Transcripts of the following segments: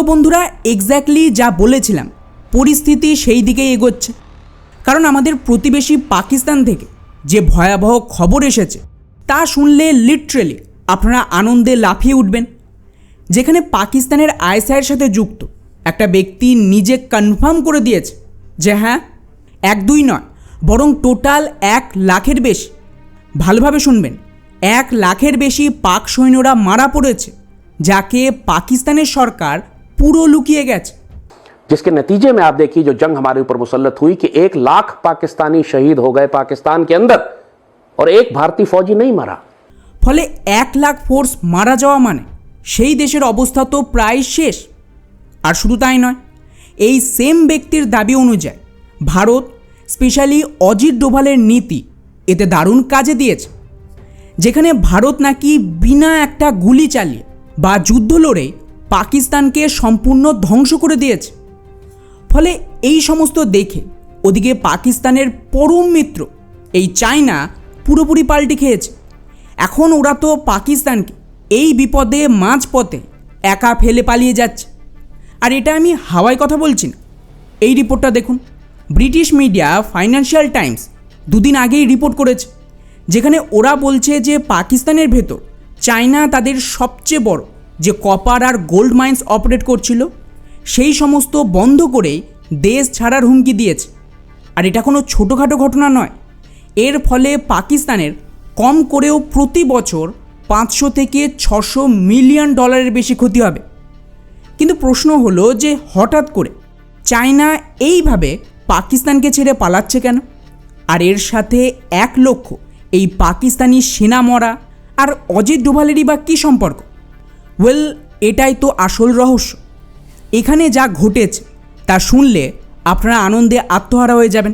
তো বন্ধুরা এক্স্যাক্টলি যা বলেছিলাম পরিস্থিতি সেই দিকেই এগোচ্ছে। কারণ আমাদের প্রতিবেশী পাকিস্তান থেকে যে ভয়াবহ খবর এসেছে তা শুনলে লিটারেলি আপনারা আনন্দে লাফিয়ে উঠবেন। যেখানে পাকিস্তানের আইএসআইয়ের সাথে যুক্ত একটা ব্যক্তি নিজে কনফার্ম করে দিয়েছে যে হ্যাঁ 1-2 নয় বরং টোটাল 1 লাখের বেশি, ভালোভাবে শুনবেন, 1 লাখের বেশি পাক সৈন্যরা মারা পড়েছে, যাকে পাকিস্তানের সরকার পুরো লুকিয়ে গেছে। जिसके नतीजे में आप देखिए जो जंग हमारे ऊपर मुसल्लत हुई कि 1 लाख पाकिस्तानी शहीद हो गए पाकिस्तान के अंदर और एक भारतीय फौजी नहीं मरा। ফলে 1 লাখ ফোর্স মারা যাওয়া মানে সেই দেশের অবস্থা তো প্রায় শেষ। আর শুধু তাই নয়, এই সেম ব্যক্তির দাবি অনুযায়ী ভারত স্পেশালি অজিত ডোভালের নীতি এতে দারুণ কাজে দিয়েছে। যেখানে ভারত নাকি বিনা একটা গুলি চালিয়ে বা যুদ্ধ লড়ে পাকিস্তানকে সম্পূর্ণ ধ্বংস করে দিয়েছে। ফলে এই সমস্ত দেখে ওদিকে পাকিস্তানের পরম মিত্র এই চায়না পুরোপুরি পাল্টি খেয়েছে। এখন ওরা তো পাকিস্তানকে এই বিপদে মাঝপথে একা ফেলে পালিয়ে যাচ্ছে। আর এটা আমি হাওয়ায় কথা বলছি না। এই রিপোর্টটা দেখুন, ব্রিটিশ মিডিয়া ফাইন্যান্সিয়াল টাইমস দুদিন আগেই রিপোর্ট করেছে, যেখানে ওরা বলছে যে পাকিস্তানের ভেতর চায়না তাদের সবচেয়ে বড় যে কপার আর গোল্ড মাইন্স অপারেট করছিল সেই সমস্ত বন্ধ করেই দেশ ছাড়ার হুমকি দিয়েছে। আর এটা কোনো ছোটোখাটো ঘটনা নয়। এর ফলে পাকিস্তানের কম করেও প্রতি বছর 500 থেকে 600 মিলিয়ন ডলারের বেশি ক্ষতি হবে। কিন্তু প্রশ্ন হলো যে হঠাৎ করে চায়না এইভাবে পাকিস্তানকে ছেড়ে পালাচ্ছে কেন? আর এর সাথে 1 লক্ষ এই পাকিস্তানি সেনা মরা আর অজিত ডোভালেরই বা কী সম্পর্ক? ওয়েল, এটাই তো আসল রহস্য। এখানে যা ঘটেছে তা শুনলে আপনারা আনন্দে আত্মহারা হয়ে যাবেন।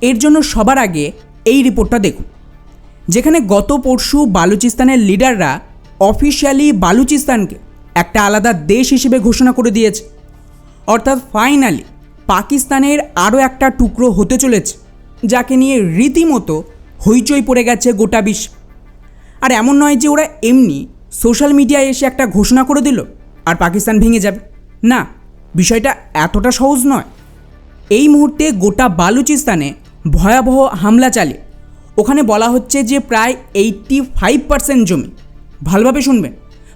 এর জন্য সবার আগে এই রিপোর্টটা দেখুন, যেখানে গত পরশু বালুচিস্তানের লিডাররা অফিশিয়ালি বালুচিস্তানকে একটা আলাদা দেশ হিসেবে ঘোষণা করে দিয়েছে। অর্থাৎ ফাইনালি পাকিস্তানের আরও একটা টুকরো হতে চলেছে, যাকে নিয়ে রীতিমতো হইচই পড়ে গেছে গোটা বিশ্ব। আর এমন নয় যে ওরা এমনি সোশ্যাল মিডিয়ায় এসে একটা ঘোষণা করে দিল আর পাকিস্তান ভেঙে যাবে, না, বিষয়টা এতটা সহজ নয়। এই মুহূর্তে গোটা বালুচিস্তানে ভয়াবহ হামলা চালিয়ে ওখানে বলা হচ্ছে যে প্রায় 85% জমি, ভালোভাবে শুনবেন,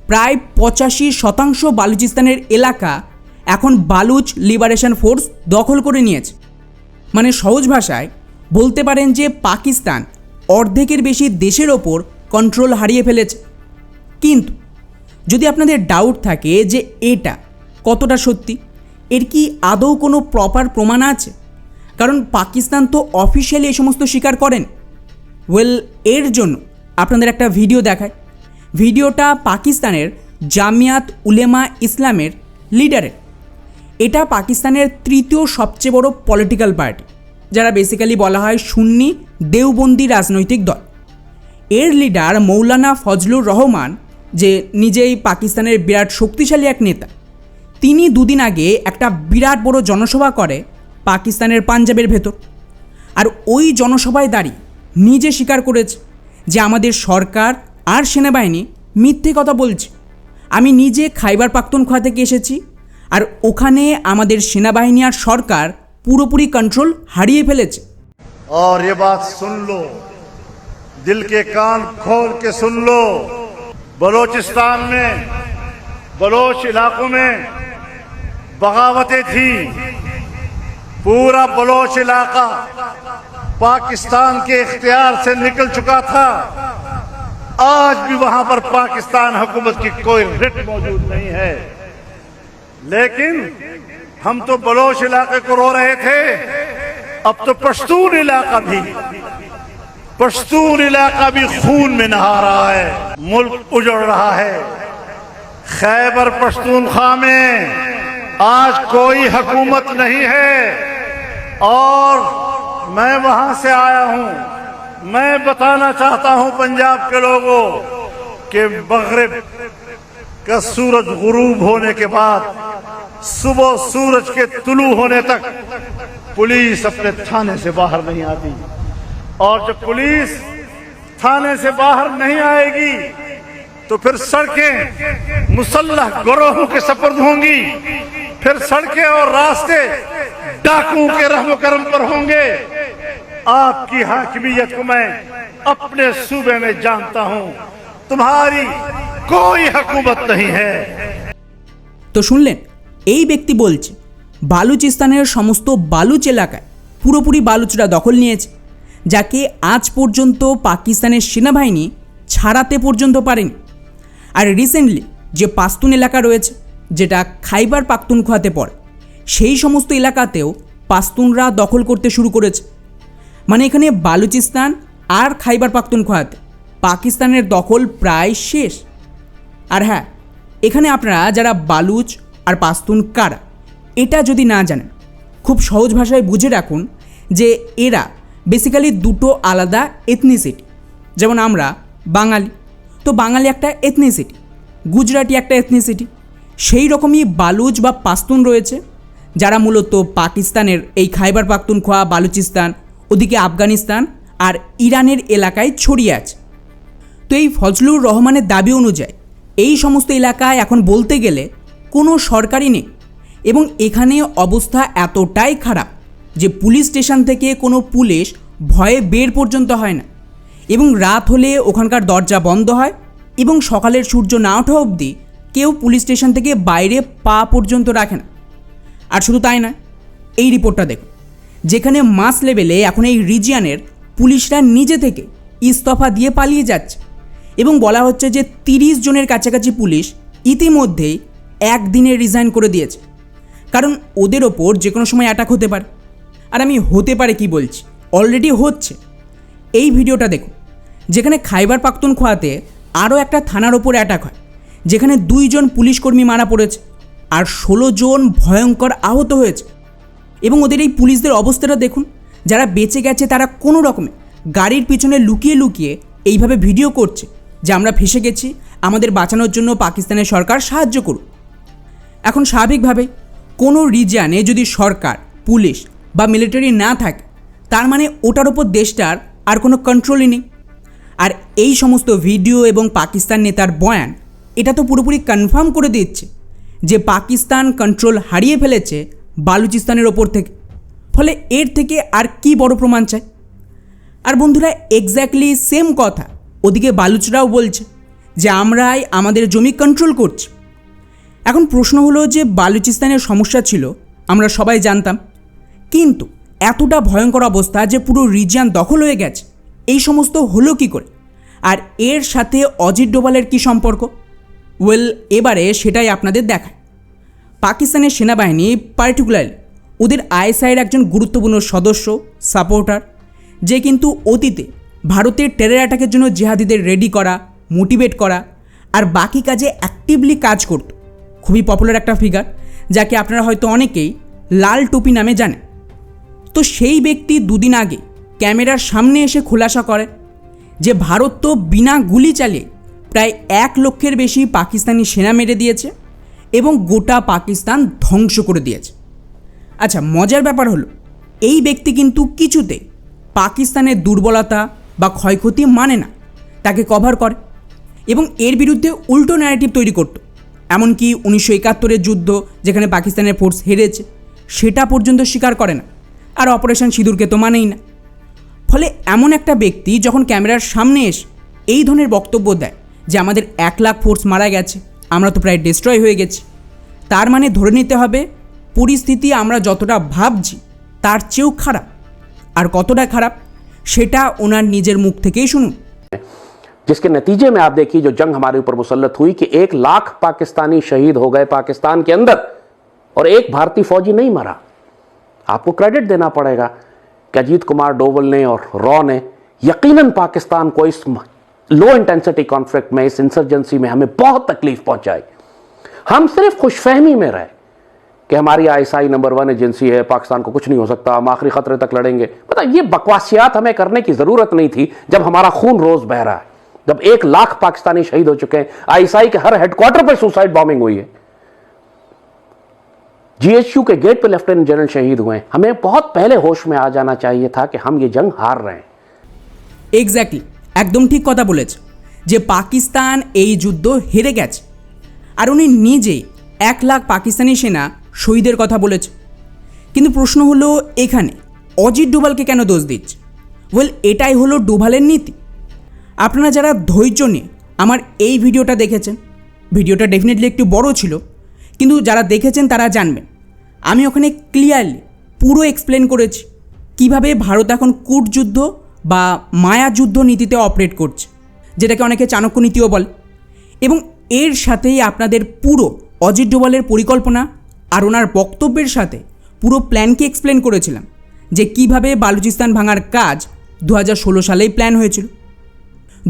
প্রায় 85% বালুচিস্তানের এলাকা এখন বালুচ লিবারেশন ফোর্স দখল করে নিয়েছে। মানে সহজ ভাষায় বলতে পারেন যে পাকিস্তান অর্ধেকের বেশি দেশের ওপর কন্ট্রোল হারিয়ে ফেলেছে। কিন্তু যদি আপনাদের ডাউট থাকে যে এটা কতটা সত্যি, এর কি আদৌ কোনো প্রপার প্রমাণ আছে? কারণ পাকিস্তান তো অফিশিয়ালি এই সমস্ত স্বীকার করেন। ওয়েল, এর জন্য আপনাদের একটা ভিডিও দেখায়। ভিডিওটা পাকিস্তানের জামিয়াত উলেমা ইসলামের লিডারের। এটা পাকিস্তানের 3য় সবচেয়ে বড় পলিটিক্যাল পার্টি, যারা বেসিক্যালি বলা হয় সুন্নি দেওবন্দি রাজনৈতিক দল। এর লিডার মৌলানা ফজলুর রহমান, যে নিজেই পাকিস্তানের বিরাট শক্তিশালী এক নেতা, তিনি দুদিন আগে একটা বিরাট বড় জনসভা করে পাকিস্তানের পাঞ্জাবের ভেতর। আর ওই জনসভায় দাঁড়িয়ে নিজে স্বীকার করেছে যে আমাদের সরকার আর সেনাবাহিনী মিথ্যে কথা বলছে। আমি নিজে খাইবার পাখতুনখোয়া থেকে এসেছি, আর ওখানে আমাদের সেনাবাহিনী আর সরকার পুরোপুরি কন্ট্রোল হারিয়ে ফেলেছে। और ये बात सुन लो, दिल के कान खोल के सुन लो, बलोचिस्तान में बलोच इलाकों में बगावतें थी। पूरा बलोच इलाका पाकिस्तान के इख्तियार से निकल चुका था। आज भी वहां पर पाकिस्तान हुकूमत की कोई रिट मौजूद नहीं है। लेकिन हम तो बलोच इलाके को रो रहे थे, अब तो पश्तून इलाका भी खून में नहा रहा है, मुल्क उजड़ रहा है। खैबर पख्तूनख्वा में आज कोई हुकूमत नहीं है और मैं वहां से आया हूं। मैं बताना चाहता हूं पंजाब के लोगों कि मगरिब का सूरज गुरूब होने के बाद सुबह सूरज के तुलू होने तक पुलिस अपने थाने से बाहर नहीं आती, और जब पुलिस थाने से बाहर नहीं आएगी तो फिर सड़कें मुसल्लह गिरोहों के सपुर्द होंगी, फिर सड़कें और रास्ते डाकुओं के रहम करम पर होंगे। आपकी हाकिमियत को मैं अपने सूबे में जानता हूं, तुम्हारी कोई हुकूमत नहीं है। তো শুনলেন, এই ব্যক্তি বলছে বালুচিস্তানের সমস্ত বালুচ এলাকায় পুরোপুরি বালুচরা দখল নিয়েছে, যাকে আজ পর্যন্ত পাকিস্তানের সেনাবাহিনী ছাড়াতে পর্যন্ত পারেনি। আর রিসেন্টলি যে পাস্তুন এলাকা রয়েছে, যেটা খাইবার পাখতুনখোয়াতে পড়ে, সেই সমস্ত এলাকাতেও পাস্তুনরা দখল করতে শুরু করেছে। মানে এখানে বালুচিস্তান আর খাইবার পাখতুনখোয়াতে পাকিস্তানের দখল প্রায় শেষ। আর হ্যাঁ, এখানে আপনারা যারা বালুচ আর পাস্তুন কারা এটা যদি না জানেন, খুব সহজ ভাষায় বুঝে রাখুন যে এরা বেসিক্যালি দুটো আলাদা এথনিসিটি। যেমন আমরা বাঙালি, তো বাঙালি একটা এথনিসিটি, গুজরাটি একটা এথনিসিটি, সেই রকমই বালুচ বা পাস্তুন রয়েছে, যারা মূলত পাকিস্তানের এই খাইবার পাখতুনখোয়া, বালুচিস্তান, ওদিকে আফগানিস্তান আর ইরানের এলাকায় ছড়িয়ে আছে। তো এই ফজলুর রহমানের দাবি অনুযায়ী এই সমস্ত এলাকায় এখন বলতে গেলে কোনো সরকারই নেই, এবং এখানে অবস্থা এতটাই খারাপ যে পুলিশ স্টেশন থেকে কোনো পুলিশ ভয়ে বের পর্যন্ত হয় না, এবং রাত হলে ওখানকার দরজা বন্ধ হয়, এবং সকালের সূর্য না ওঠা অবধি কেউ পুলিশ স্টেশন থেকে বাইরে পা পর্যন্ত রাখে না। আর শুধু তাই নয়, এই রিপোর্টটা দেখুন, যেখানে মাস লেভেলে এখন এই রিজিয়নের পুলিশরা নিজে থেকে ইস্তফা দিয়ে পালিয়ে যাচ্ছে, এবং বলা হচ্ছে যে 30 জনের কাছাকাছি পুলিশ ইতিমধ্যেই একদিনে রিজাইন করে দিয়েছে, কারণ ওদের ওপর যে কোনো সময় অ্যাটাক হতে পারে। আর আমি হতে পারে কি বলছি, অলরেডি হচ্ছে। এই ভিডিওটা দেখুন, যেখানে খাইবার পাখতুনখোয়াতে আরও একটা থানার ওপর অ্যাটাক হয়, যেখানে 2 জন পুলিশকর্মী মারা পড়েছে আর 16 জন ভয়ঙ্কর আহত হয়েছে। এবং ওদের এই পুলিশদের অবস্থাটা দেখুন, যারা বেঁচে গেছে তারা কোনো রকমে গাড়ির পিছনে লুকিয়ে লুকিয়ে এইভাবে ভিডিও করছে যে আমরা ফেঁসে গেছি, আমাদের বাঁচানোর জন্য পাকিস্তানের সরকার সাহায্য করুক। এখন স্বাভাবিকভাবে কোনো রিজিয়নে যদি সরকার, পুলিশ বা মিলিটারি না থাকে, তার মানে ওটার ওপর দেশটার আর কোনো কন্ট্রোলই নেই। আর এই সমস্ত ভিডিও এবং পাকিস্তান নেতার বয়ান এটা তো পুরোপুরি কনফার্ম করে দিচ্ছে যে পাকিস্তান কন্ট্রোল হারিয়ে ফেলেছে বালুচিস্তানের ওপর থেকে। ফলে এর থেকে আর কি বড় প্রমাণ চাই? আর বন্ধুরা, এক্স্যাক্টলি সেম কথা ওদিকে বালুচরাও বলছে যে আমরাই আমাদের জমি কন্ট্রোল করছি। এখন প্রশ্ন হলো যে বালুচিস্তানের সমস্যা ছিল আমরা সবাই জানতাম, কিন্তু এতটা ভয়ঙ্কর অবস্থা যে পুরো রিজিয়ন দখল হয়ে গেছে, এই সমস্ত হলো কি করে? আর এর সাথে অজিত ডোভালের কী সম্পর্ক? ওয়েল, এবারে সেটাই আপনাদের দেখায়। পাকিস্তানের সেনাবাহিনী, পার্টিকুলারলি ওদের আইএসআইয়ের একজন গুরুত্বপূর্ণ সদস্য, সাপোর্টার, যে কিন্তু অতীতে ভারতের টেরর অ্যাটাকের জন্য জিহাদিদের রেডি করা, মোটিভেট করা আর বাকি কাজে অ্যাক্টিভলি কাজ করত। খুবই পপুলার একটা ফিগার, যাকে আপনারা হয়তো অনেকেই লাল টুপি নামে জানেন। তো সেই ব্যক্তি 2 দিন আগে ক্যামেরার সামনে এসে খোলাসা করে যে ভারত তো বিনা গুলি চালিয়ে প্রায় 1 লক্ষের বেশি পাকিস্তানি সেনা মেরে দিয়েছে এবং গোটা পাকিস্তান ধ্বংস করে দিয়েছে। আচ্ছা, মজার ব্যাপার হলো এই ব্যক্তি কিন্তু কিছুতে পাকিস্তানের দুর্বলতা বা ক্ষয়ক্ষতি মানে না, তাকে কভার করে এবং এর বিরুদ্ধে উল্টো ন্যারেটিভ তৈরি করত। এমনকি 1971-এর যুদ্ধ, যেখানে পাকিস্তানের ফোর্স হেরেছে, সেটা পর্যন্ত স্বীকার করে না, আর অপারেশন সিঁদুরকে তো মানেই না। ফলে এমন একটা ব্যক্তি যখন ক্যামেরার সামনে এসে এই ধরনের বক্তব্য দেয় যে আমাদের 1 লাখ ফোর্স মারা গেছে, আমরা তো প্রায় ডিস্ট্রয় হয়ে গেছি, তার মানে ধরে নিতে হবে পরিস্থিতি আমরা যতটা ভাবছি তার চেয়েও খারাপ। আর কতটা খারাপ সেটা ওনার নিজের মুখ থেকেই শুনুন। जिसके नतीजे में आप देखिए जो जंग हमारे ऊपर मुसल्लत हुई कि 1 लाख पाकिस्तानी शहीद हो गए पाकिस्तान के अंदर, और एक भारतीय फौजी नहीं मरा। आपको क्रेडिट देना पड़ेगा कि अजीत कुमार डोवल ने और रॉ ने यकीनन पाकिस्तान को इस लो इंटेंसिटी कॉन्फ्लिक्ट में, इस इंसर्जेंसी में हमें बहुत तकलीफ पहुंचाई। हम सिर्फ खुशफहमी में रहे कि हमारी आईएसआई नंबर 1 एजेंसी है, पाकिस्तान को कुछ नहीं हो सकता, हम आखिरी खतरे तक लड़ेंगे। पता, ये बकवासियात हमें करने की जरूरत नहीं थी जब हमारा खून रोज बह रहा है, जब 1 लाख पाकिस्तानी शहीद हो चुके हैं, आईएसआई के हर हेडक्वार्टर पर सुसाइड बॉम्बिंग हुई है, जीएचयू के गेट पे लेफ्टिनेंट जनरल शहीद हुए हैं। हमें बहुत पहले होश में आ जाना चाहिए था कि हम ये जंग हार रहे हैं। এক্স্যাক্টলি, একদম ঠিক কথা বলেছে। যে পাকিস্তান এই যুদ্ধ হেরে গেছে, আর উনি নিজেই 1 লাখ পাকিস্তানি সেনা শহীদের কথা বলেছে। কিন্তু প্রশ্ন হলো এখানে অজিত ডোভালকে কেন দোষ দিচ্ছে? এটাই হলো ডোভালের নীতি। আপনারা যারা ধৈর্য নিয়ে আমার এই ভিডিওটা দেখেছেন, ভিডিওটা ডেফিনেটলি একটু বড় ছিল, কিন্তু যারা দেখেছেন তারা জানবেন আমি ওখানে ক্লিয়ারলি পুরো এক্সপ্লেন করেছি কিভাবে ভারত এখন কূটযুদ্ধ বা মায়া যুদ্ধ নীতিতে অপারেট করছে, যেটাকে অনেকে চাণক্য নীতিও বলে। এবং এর সাথেই আপনাদের পুরো অজিত ডোভালের পরিকল্পনা আর ওনার বক্তব্যের সাথে পুরো প্ল্যানকে এক্সপ্লেন করেছিলাম, যে কিভাবে বালুচিস্তান ভাঙার কাজ 2016 সালেই প্ল্যান হয়েছিল।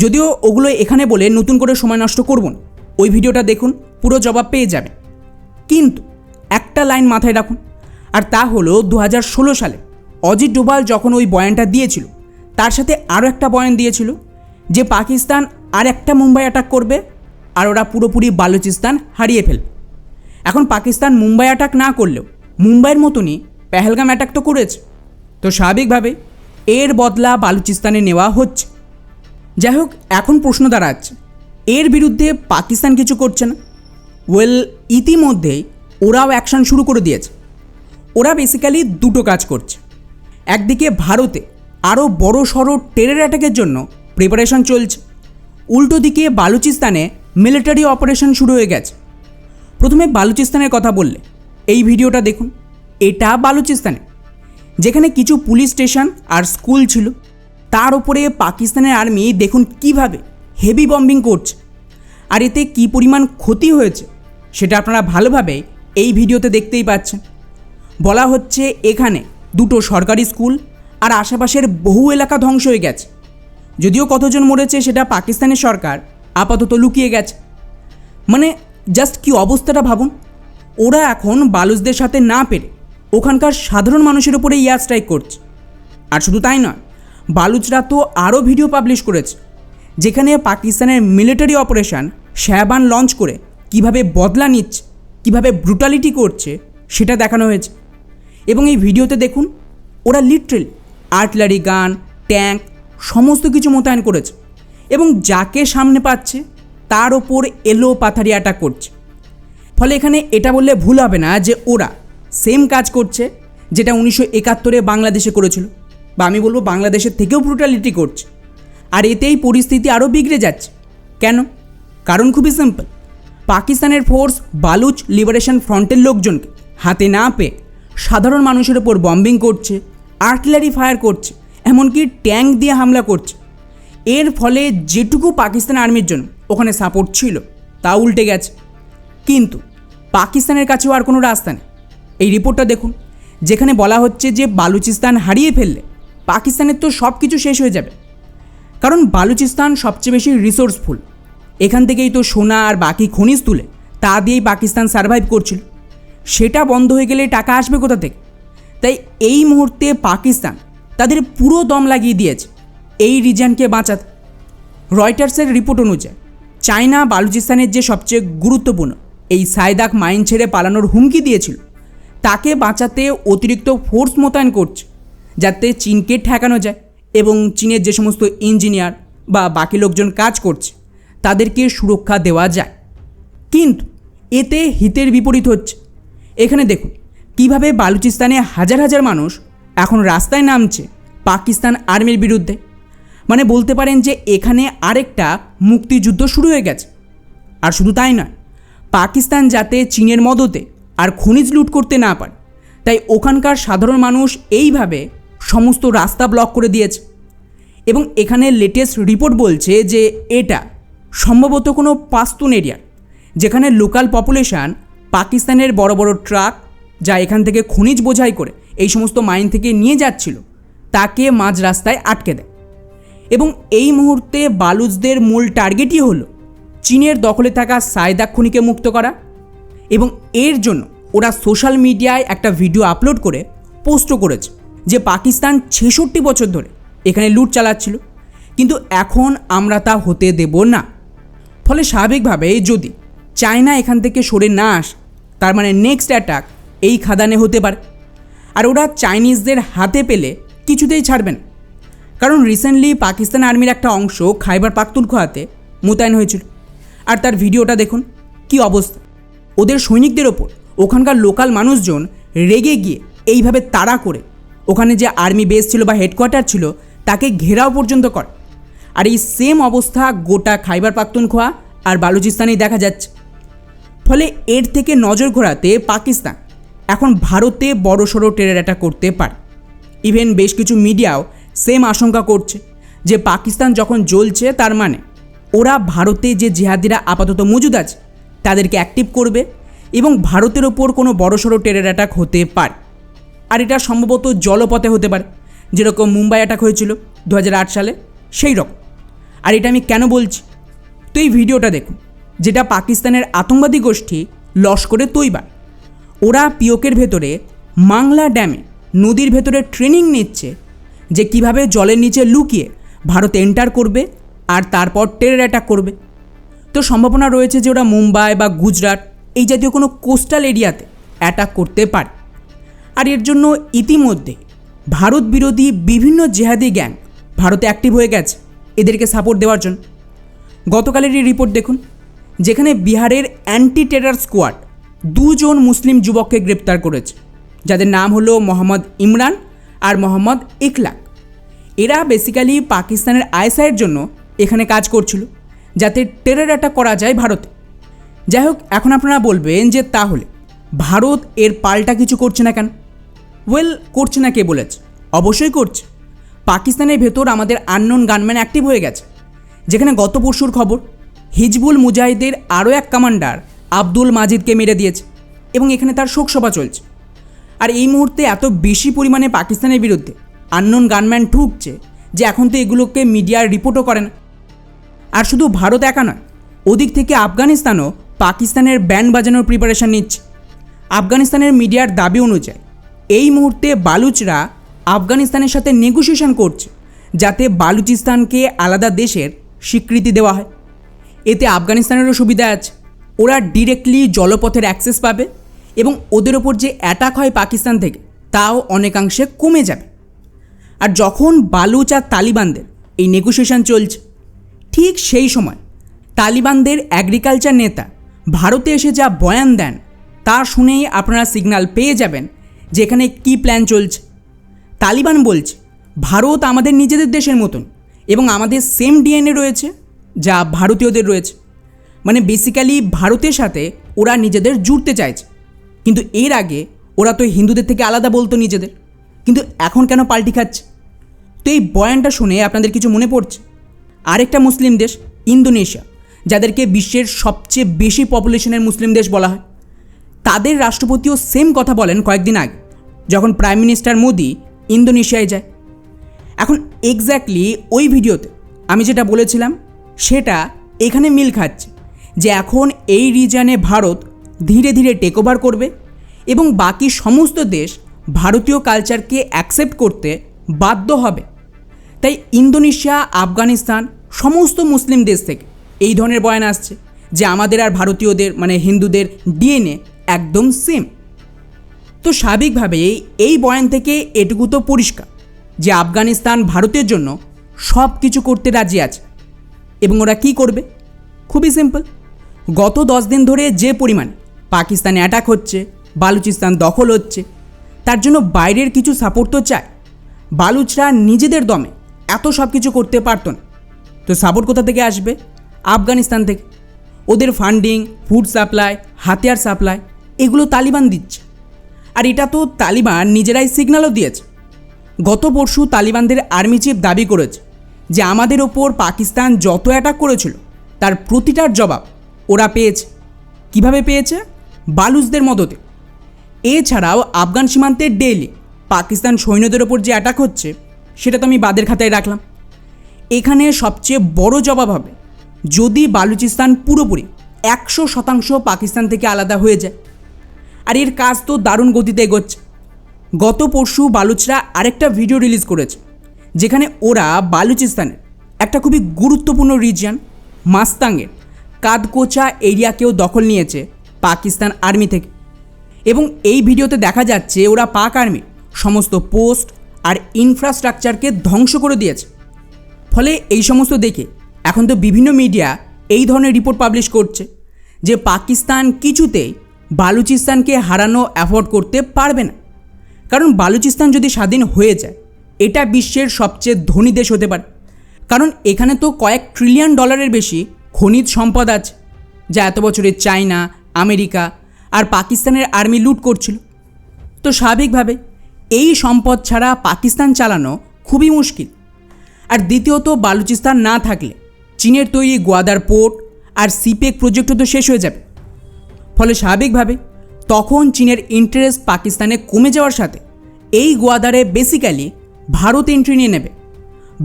যদিও ওগুলো এখানে বলে নতুন করে সময় নষ্ট করব না, ওই ভিডিওটা দেখুন, পুরো জবাব পেয়ে যাবেন। কিন্তু একটা লাইন মাথায় রাখুন, আর তা হলো 2016 সালে অজিত ডোভাল যখন ওই বয়ানটা দিয়েছিল, তার সাথে আরও একটা বয়ান দিয়েছিল যে পাকিস্তান আর একটা মুম্বাই অ্যাটাক করবে আর ওরা পুরোপুরি বালুচিস্তান হারিয়ে ফেলবে। এখন পাকিস্তান মুম্বাই অ্যাটাক না করলেও মুম্বাইয়ের মতনই পেহেলগাম অ্যাটাক তো করেছে, তো স্বাভাবিকভাবে এর বদলা বালুচিস্তানে নেওয়া হচ্ছে। যাই হোক, এখন প্রশ্ন দাঁড়াচ্ছে এর বিরুদ্ধে পাকিস্তান কিছু করছে না। ইতিমধ্যেই ওরাও অ্যাকশন শুরু করে দিয়েছে। ওরা বেসিক্যালি দুটো কাজ করছে। একদিকে ভারতে আরও বড় সড়ো টেরর অ্যাটাকের জন্য প্রিপারেশন চলছে, উল্টো দিকে বালুচিস্তানে মিলিটারি অপারেশন শুরু হয়ে গেছে। প্রথমে বালুচিস্তানের কথা বললে এই ভিডিওটা দেখুন। এটা বালুচিস্তানে যেখানে কিছু পুলিশ স্টেশন আর স্কুল ছিল, তার উপরে পাকিস্তানের আর্মি দেখুন কিভাবে হেভি বম্বিং করছে, আর এতে কী পরিমাণ ক্ষতি হয়েছে সেটা আপনারা ভালোভাবে এই ভিডিওতে দেখতেই পাচ্ছেন। বলা হচ্ছে এখানে দুটো সরকারি স্কুল আর আশেপাশের বহু এলাকা ধ্বংস হয়ে গেছে। যদিও কতজন মরেছে সেটা পাকিস্তানের সরকার আপাতত লুকিয়ে গেছে। মানে জাস্ট কি অবস্থাটা ভাবুন। ওরা এখন বালুচদের সাথে না পেরে ওখানকার সাধারণ মানুষের উপরে এয়ার স্ট্রাইক করছে। আর শুধু তাই নয়, বালুচরা তো আরও ভিডিও পাবলিশ করেছে যেখানে পাকিস্তানের মিলিটারি অপারেশন শাহবান লঞ্চ করে কিভাবে বদলা নিচ্ছে, কিভাবে ব্রুটালিটি করছে সেটা দেখানো হয়েছে। এবং এই ভিডিওতে দেখুন ওরা লিটারেলি আর্টিলারি গান, ট্যাঙ্ক সমস্ত কিছু মোতায়েন করেছে এবং যাকে সামনে পাচ্ছে তার ওপর এলো পাথারি অ্যাটাক করছে। ফলে এখানে এটা বললে ভুল হবে না যে ওরা সেম কাজ করছে যেটা 1971-এ বাংলাদেশে করেছিল, বা আমি বলবো বাংলাদেশের থেকেও ব্রুটালিটি করছে। আর এতেই পরিস্থিতি আরও বিগড়ে যাচ্ছে। কেন? কারণ খুবই সিম্পল। পাকিস্তানের ফোর্স বালুচ লিবারেশন ফ্রন্টের লোকজনকে হাতে না পেয়ে সাধারণ মানুষের ওপর বম্বিং করছে, আর্টিলারি ফায়ার করছে, এমনকি ট্যাঙ্ক দিয়ে হামলা করছে। এর ফলে যেটুকু পাকিস্তান আর্মির জন্য ওখানে সাপোর্ট ছিল তা উল্টে গেছে। কিন্তু পাকিস্তানের কাছেও আর কোনো রাস্তা নেই। এই রিপোর্টটা দেখুন, যেখানে বলা হচ্ছে যে বালুচিস্তান হারিয়ে ফেললে পাকিস্তানের তো সব কিছু শেষ হয়ে যাবে। কারণ বালুচিস্তান সবচেয়ে বেশি রিসোর্সফুল, এখান থেকেই তো সোনা আর বাকি খনিজ তুলে তা দিয়েই পাকিস্তান সার্ভাইভ করছিল। সেটা বন্ধ হয়ে গেলে টাকা আসবে কোথা থেকে? তাই এই মুহূর্তে পাকিস্তান তাদের পুরো দম লাগিয়ে দিয়েছে এই রিজিয়নকে বাঁচাতে। রয়টার্সের রিপোর্ট অনুযায়ী চায়না বালুচিস্তানের যে সবচেয়ে গুরুত্বপূর্ণ এই সাইদাক মাইন ছেড়ে পালানোর হুমকি দিয়েছিল, তাকে বাঁচাতে অতিরিক্ত ফোর্স মোতায়েন করছে যাতে চীনকে ঠেকানো যায় এবং চীনের যে সমস্ত ইঞ্জিনিয়ার বা বাকি লোকজন কাজ করছে তাদেরকে সুরক্ষা দেওয়া যায়। কিন্তু এতে হিতের বিপরীত হচ্ছে। এখানে দেখুন কিভাবে বালুচিস্তানে হাজার হাজার মানুষ এখন রাস্তায় নামছে পাকিস্তান আর্মির বিরুদ্ধে। মানে বলতে পারেন যে এখানে আরেকটা মুক্তিযুদ্ধ শুরু হয়ে গেছে। আর শুধু তাই নয়, পাকিস্তান যাতে চীনের মদতে আর খনিজ লুট করতে না পারে, তাই ওখানকার সাধারণ মানুষ এইভাবে সমস্ত রাস্তা ব্লক করে দিয়েছে। এবং এখানে লেটেস্ট রিপোর্ট বলছে যে এটা সম্ভবত কোনো পাস্তুন এরিয়া, যেখানে লোকাল পপুলেশান পাকিস্তানের বড় বড় ট্রাক যা এখান থেকে খনিজ বোঝাই করে এই সমস্ত মাইন থেকে নিয়ে যাচ্ছিল তাকে মাঝ রাস্তায় আটকে দেয়। এবং এই মুহূর্তে বালুচদের মূল টার্গেটই হলো চীনের দখলে থাকা সাইদাক খনিকে মুক্ত করা। এবং এর জন্য ওরা সোশ্যাল মিডিয়ায় একটা ভিডিও আপলোড করে পোস্টও করেছে যে পাকিস্তান 66 বছর ধরে এখানে লুট চালাচ্ছিল, কিন্তু এখন আমরা তা হতে দেব না। ফলে স্বাভাবিকভাবে যদি চায়না এখান থেকে সরে না আসে, তার মানে নেক্সট অ্যাটাক এই খাদানে হতে পারে। আর ওরা চাইনিজদের হাতে পেলে কিছুতেই ছাড়বে না। কারণ রিসেন্টলি পাকিস্তান আর্মির একটা অংশ খাইবার পাখতুনখোয়াতে মোতায়েন হয়েছিল। আর তার ভিডিওটা দেখুন, কি অবস্থা। ওদের সৈনিকদের ওপর ওখানকার লোকাল মানুষজন রেগে গিয়ে এইভাবে তাড়া করে ওখানে যে আর্মি বেস ছিল বা হেডকোয়ার্টার ছিল তাকে ঘেরাও পর্যন্ত করে। আর এই সেম অবস্থা গোটা খাইবার পাখতুনখোয়া আর বালুচিস্তানেই দেখা যাচ্ছে। ফলে এর থেকে নজর ঘোরাতে পাকিস্তান এখন ভারতে বড়সড় টেরর অ্যাটাক করতে পারে। ইভেন বেশ কিছু মিডিয়াও সেম আশঙ্কা করছে যে পাকিস্তান যখন জ্বলছে তার মানে ওরা ভারতে যে জিহাদিরা আপাতত মজুদ আছে তাদেরকে অ্যাক্টিভ করবে এবং ভারতের ওপর কোনো বড়সড় টেরর অ্যাটাক হতে পারে। আর এটা সম্ভবত জলপথে হতে পারে, যেরকম মুম্বাই অ্যাটাক হয়েছিল 2008 সালে, সেই রকম। আর এটা আমি কেন বলছি, তো এই ভিডিওটা দেখুন, যেটা পাকিস্তানের আতঙ্কবাদী গোষ্ঠী লস্করে তৈবা। ওরা পিওকের ভেতরে মাংলা ড্যামে নদীর ভেতরে ট্রেনিং নিচ্ছে যে কিভাবে জলের নিচে লুকিয়ে ভারত এন্টার করবে আর তারপর টেরর অ্যাটাক করবে। তো সম্ভাবনা রয়েছে যে ওরা মুম্বাই বা গুজরাট এই জাতীয় কোনো কোস্টাল এরিয়াতে অ্যাটাক করতে পারে। আর এর জন্য ইতিমধ্যে ভারত বিরোধী বিভিন্ন জেহাদি গ্যাং ভারতে অ্যাক্টিভ হয়ে গেছে এদেরকে সাপোর্ট দেওয়ার জন্য। গতকালেরই রিপোর্ট দেখুন, যেখানে বিহারের অ্যান্টি টেরর স্কোয়াড 2 জন মুসলিম যুবককে গ্রেপ্তার করেছে, যাদের নাম হলো মোহাম্মদ ইমরান আর মোহাম্মদ ইখলাক। এরা বেসিক্যালি পাকিস্তানের আইএসআইয়ের জন্য এখানে কাজ করছিল, যাতে টেরর অ্যাটাক করা যায় ভারতে। যাই হোক, এখন আপনারা বলবেন যে তাহলে ভারত এর পাল্টা কিছু করছে না কেন? ওয়েল, করছে না কে বলেছে? অবশ্যই করছে। পাকিস্তানের ভেতর আমাদের আননোন গানম্যান অ্যাক্টিভ হয়ে গেছে, যেখানে গত পরশুর খবর হিজবুল মুজাহিদের আরও এক কমান্ডার আব্দুল মাজিদকে মেরে দিয়েছে এবং এখানে তার শোকসভা চলছে। আর এই মুহূর্তে এত বেশি পরিমাণে পাকিস্তানের বিরুদ্ধে আননোন গানম্যান ঠুকছে যে এখন তো এগুলোকে মিডিয়ার রিপোর্টও করে না। আর শুধু ভারত একা নয়, ওদিক থেকে আফগানিস্তানও পাকিস্তানের ব্যান্ড বাজানোর প্রিপারেশন নিচ্ছে। আফগানিস্তানের মিডিয়ার দাবি অনুযায়ী এই মুহূর্তে বালুচরা আফগানিস্তানের সাথে নেগোসিয়েশন করছে যাতে বালুচিস্তানকে আলাদা দেশের স্বীকৃতি দেওয়া হয়। এতে আফগানিস্তানেরও সুবিধা আছে, ওরা ডিরেক্টলি জলপথের অ্যাক্সেস পাবে এবং ওদের ওপর যে অ্যাটাক হয় পাকিস্তান থেকে তাও অনেকাংশে কমে যাবে। আর যখন বালুচ আর তালিবানদের এই নেগোসিয়েশন চলছে, ঠিক সেই সময় তালিবানদের অ্যাগ্রিকালচার নেতা ভারতে এসে যা বয়ান দেন তা শুনেই আপনারা সিগন্যাল পেয়ে যাবেন যে এখানে কী প্ল্যান চলছে। তালিবান বলছে ভারত আমাদের নিজেদের দেশের মতন এবং আমাদের সেম ডিএনএ রয়েছে যা ভারতীয়দের রয়েছে। মানে বেসিক্যালি ভারতের সাথে ওরা নিজেদের জুড়তে চাইছে, কিন্তু এর আগে ওরা তো হিন্দুদের থেকে আলাদা বলতো নিজেদের, কিন্তু এখন কেন পাল্টি খাচ্ছে? তো এই বয়ানটা শুনে আপনাদের কিছু মনে পড়ছে আরেকটা মুসলিম দেশ ইন্দোনেশিয়া, যাদেরকে বিশ্বের সবচেয়ে বেশি পপুলেশনের মুসলিম দেশ বলা হয়। তাদের রাষ্ট্রপতিও সেম কথা বলেন কয়েকদিন আগে, যখন প্রাইম মিনিস্টার মোদি ইন্দোনেশিয়ায় যায়। এখন এক্স্যাক্টলি ওই ভিডিওতে আমি যেটা বলেছিলাম সেটা এখানে মিল খাচ্ছে, যে এখন এই রিজনে ভারত ধীরে ধীরে টেক ওভার করবে এবং বাকি সমস্ত দেশ ভারতীয় কালচারকে অ্যাকসেপ্ট করতে বাধ্য হবে। তাই ইন্দোনেশিয়া, আফগানিস্তান সমস্ত মুসলিম দেশ থেকে এই ধরনের বয়ান আসছে যে আমাদের আর ভারতীয়দের মানে হিন্দুদের ডিএনএ একদম সেম। তো স্বাভাবিকভাবেই এই বয়ান থেকে এটুকু তো পরিষ্কার যে আফগানিস্তান ভারতের জন্য সব কিছু করতে রাজি আছে। এবং ওরা কী করবে? খুবই সিম্পল। গত 10 দিন ধরে যে পরিমাণে পাকিস্তানে অ্যাটাক হচ্ছে, বালুচিস্তান দখল হচ্ছে, তার জন্য বাইরের কিছু সাপোর্ট তো চায়। বালুচরা নিজেদের দমে এত সব কিছু করতে পারত না, তো সাপোর্ট কোথা থেকে আসবে? আফগানিস্তান থেকে। ওদের ফান্ডিং, ফুড সাপ্লাই, হাতিয়ার সাপ্লাই এগুলো তালিবান দিচ্ছে। আর এটা তো তালিবান নিজেরাই সিগন্যালও দিয়েছে। গত পরশু তালিবানদের আর্মি চিফ দাবি করেছে যে আমাদের ওপর পাকিস্তান যত অ্যাটাক করেছিল তার প্রতিটার জবাব ওরা পেয়েছে। কিভাবে পেয়েছে? বালুচদের মদতে। এছাড়াও আফগান সীমান্তের ডেইলি পাকিস্তান সৈন্যদের ওপর যে অ্যাটাক হচ্ছে সেটা তো আমি বাদের খাতায় রাখলাম। এখানে সবচেয়ে বড় জবাব হবে যদি বালুচিস্তান পুরোপুরি 100% পাকিস্তান থেকে আলাদা হয়ে যায়। আর এর কাজ তো দারুণ গতিতে এগোচ্ছে। গত পরশু বালুচরা আরেকটা ভিডিও রিলিজ করেছে যেখানে ওরা বালুচিস্তানের একটা খুবই গুরুত্বপূর্ণ রিজিয়ন মাস্তাঙ্গের কাদকোচা এরিয়াকেও দখল নিয়েছে পাকিস্তান আর্মি থেকে। এবং এই ভিডিওতে দেখা যাচ্ছে ওরা পাক আর্মির সমস্ত পোস্ট আর ইনফ্রাস্ট্রাকচারকে ধ্বংস করে দিয়েছে। ফলে এই সমস্ত দেখে এখন তো বিভিন্ন মিডিয়া এই ধরনের রিপোর্ট পাবলিশ করছে যে পাকিস্তান কিছুতেই বালুচিস্তানকে হারানো অ্যাফোর্ড করতে পারবে না। কারণ বালুচিস্তান যদি স্বাধীন হয়ে যায়, এটা বিশ্বের সবচেয়ে ধনী দেশ হতে পারে। কারণ এখানে তো কয়েক ট্রিলিয়ন ডলারের বেশি খনিজ সম্পদ আছে, যা এত বছরে চায়না, আমেরিকা আর পাকিস্তানের আর্মি লুট করছিল। তো স্বাভাবিকভাবে এই সম্পদ ছাড়া পাকিস্তান চালানো খুবই মুশকিল। আর দ্বিতীয়ত, বালুচিস্তান না থাকলে চীনের তৈরি গোয়াদার পোর্ট আর সিপেক প্রজেক্টও তো শেষ হয়ে যাবে। ফলে স্বাভাবিকভাবে তখন চীনের ইন্টারেস্ট পাকিস্তানে কমে যাওয়ার সাথে এই গোয়াদারে বেসিক্যালি ভারত এন্ট্রি নিয়ে নেবে।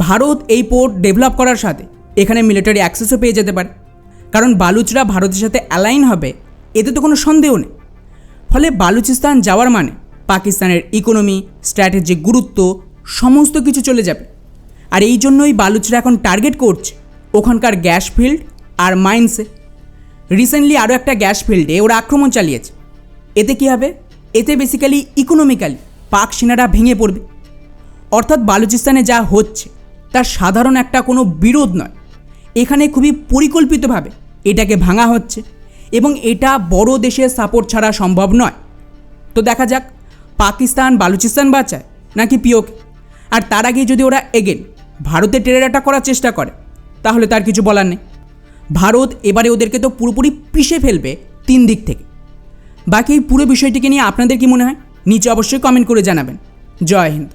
ভারত এই পোর্ট ডেভেলপ করার সাথে এখানে মিলিটারি অ্যাক্সেসও পেয়ে যেতে পারে। কারণ বালুচরা ভারতের সাথে অ্যালাইন হবে, এতে তো কোনো সন্দেহ নেই। ফলে বালুচিস্তান যাওয়ার মানে পাকিস্তানের ইকোনমি, স্ট্র্যাটেজিক গুরুত্ব সমস্ত কিছু চলে যাবে। আর এই জন্যই বালুচরা এখন টার্গেট করছে ওখানকার গ্যাস ফিল্ড আর মাইন্সে। রিসেন্টলি আরও একটা গ্যাস ফিল্ডে ওরা আক্রমণ চালিয়েছে। এতে কী হবে? এতে বেসিক্যালি ইকোনমিক্যালি পাক সেনারা ভেঙে পড়বে। অর্থাৎ বালুচিস্তানে যা হচ্ছে তার সাধারণ একটা কোনো বিরোধ নয়, এখানে খুবই পরিকল্পিতভাবে এটাকে ভাঙা হচ্ছে এবং এটা বড় দেশের সাপোর্ট ছাড়া সম্ভব নয়। তো দেখা যাক পাকিস্তান বালুচিস্তান বাঁচায় নাকি পিওকে। আর তার আগে যদি ওরা এগেন ভারতে টেরর অ্যাটাক করার চেষ্টা করে, তাহলে তার কিছু বলার নেই। ভারত এবারে ওদেরকে তো পুরোপুরি পিষে ফেলবে 3 দিক থেকে। বাকি এই পুরো বিষয়টিকে নিয়ে আপনাদের কি মনে হয় নিচে অবশ্যই কমেন্ট করে জানাবেন। জয় হিন্দ।